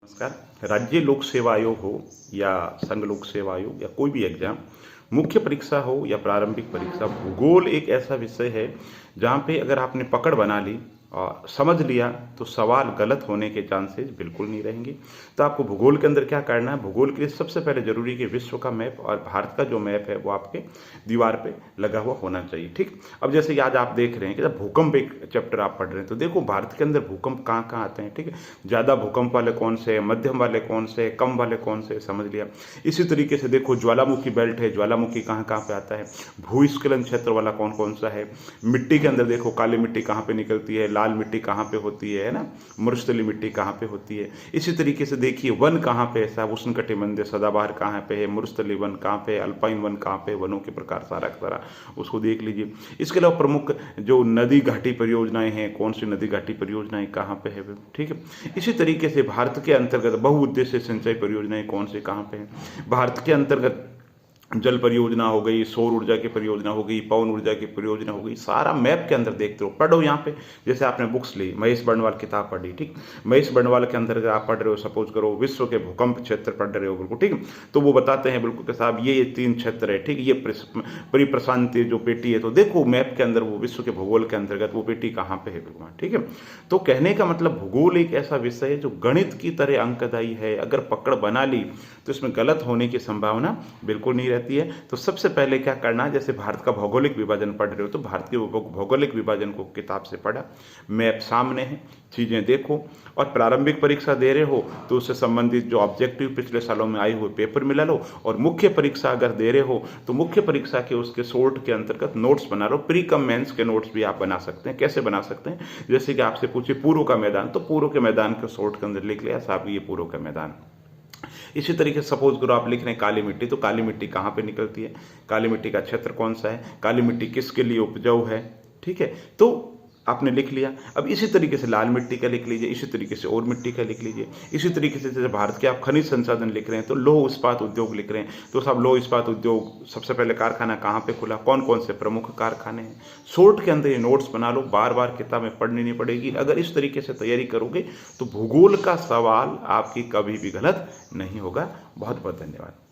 नमस्कार। राज्य लोक सेवा आयोग हो या संघ लोक सेवा आयोग या कोई भी एग्जाम, मुख्य परीक्षा हो या प्रारंभिक परीक्षा, भूगोल एक ऐसा विषय है जहाँ पे अगर आपने पकड़ बना ली और समझ लिया तो सवाल गलत होने के चांसेस बिल्कुल नहीं रहेंगे। तो आपको भूगोल के अंदर क्या करना है, भूगोल के लिए सबसे पहले जरूरी है कि विश्व का मैप और भारत का जो मैप है वो आपके दीवार पे लगा हुआ होना चाहिए। ठीक, अब जैसे कि आज आप देख रहे हैं कि जब भूकंप एक चैप्टर आप पढ़ रहे हैं तो देखो भारत के अंदर भूकंप कहाँ कहाँ आते हैं। ठीक है, ज़्यादा भूकंप वाले कौन से है, मध्यम वाले कौन से है, कम वाले कौन से, समझ लिया। इसी तरीके से देखो ज्वालामुखी बेल्ट है, ज्वालामुखी कहाँ कहाँ पे आता है, भूस्खलन क्षेत्र वाला कौन कौन सा है, मिट्टी के अंदर देखो काली मिट्टी कहाँ पे निकलती है, लाल मिट्टी कहाँ पे होती है ना, मरुस्थली मिट्टी कहाँ पे होती है। इसी तरीके से देखिए वन कहाँ पे है, उष्णकटिबंधीय सदाबहार कहाँ पे है, मरुस्थली वन कहाँ पे है, अल्पाइन वन कहाँ पे, वनों के प्रकार सारा उसको देख लीजिए। इसके अलावा प्रमुख जो नदी घाटी परियोजनाएं हैं, कौन सी नदी घाटी परियोजनाएं कहाँ पे है। ठीक है, इसी तरीके से भारत के अंतर्गत बहुउद्देशीय सिंचाई परियोजनाएं कौन सी कहाँ पे है। भारत के अंतर्गत जल परियोजना हो गई, सौर ऊर्जा की परियोजना हो गई, पवन ऊर्जा की परियोजना हो गई, सारा मैप के अंदर देखते हो, पढ़ो यहाँ पे। जैसे आपने बुक्स ली, महेश बर्णवाल किताब पढ़ी, ठीक, महेश बर्णवाल के अंदर आप पढ़ रहे हो, सपोज करो विश्व के भूकंप क्षेत्र पढ़ रहे हो बिल्कुल, ठीक, तो वो बताते हैं बिल्कुल कि साहब ये 3 क्षेत्र है, ठीक, ये परिप्रशांतीय जो पेटी है, तो देखो मैप के अंदर वो विश्व के भूगोल के अंतर्गत वो पेटी कहाँ पे है बिल्कुल। ठीक है, तो कहने का मतलब भूगोल एक ऐसा विषय है जो गणित की तरह अंकदायी है। अगर पकड़ बना ली तो इसमें गलत होने की संभावना बिल्कुल नहीं रहती है। तो सबसे पहले क्या करना है, जैसे भारत का भौगोलिक विभाजन पढ़ रहे हो तो भारत के भौगोलिक विभाजन को किताब से पढ़ा, मैप सामने है, चीजें देखो। और प्रारंभिक परीक्षा दे रहे हो तो उससे संबंधित जो ऑब्जेक्टिव पिछले सालों में आए हुए पेपर मिला लो। और मुख्य परीक्षा अगर दे रहे हो तो मुख्य परीक्षा के उसके शॉर्ट के अंतर्गत नोट्स बना लो। प्री कम मेंस के नोट्स भी आप बना सकते हैं। कैसे बना सकते हैं, जैसे कि आपसे पूछे पूर्व का मैदान, तो पूर्व के मैदान के शॉर्ट के अंदर लिख लिया साहब ये पूर्व का मैदान। इसी तरीके से सपोज करो आप लिख रहे हैं काली मिट्टी, तो काली मिट्टी कहाँ पे निकलती है, काली मिट्टी का क्षेत्र कौन सा है, काली मिट्टी किसके लिए उपजाऊ है। ठीक है, तो आपने लिख लिया। अब इसी तरीके से लाल मिट्टी का लिख लीजिए, इसी तरीके से और मिट्टी का लिख लीजिए। इसी तरीके से जैसे भारत के आप खनिज संसाधन लिख रहे हैं तो लौह इस्पात उद्योग लिख रहे हैं, तो सब लौह इस्पात उद्योग सबसे पहले कारखाना कहाँ पे खुला, कौन कौन से प्रमुख कारखाने हैं। शॉर्ट के अंदर ये नोट्स बना लो, बार बार किताबें पढ़नी नहीं पड़ेगी। अगर इस तरीके से तैयारी करोगे तो भूगोल का सवाल आपकी कभी भी गलत नहीं होगा। बहुत बहुत धन्यवाद।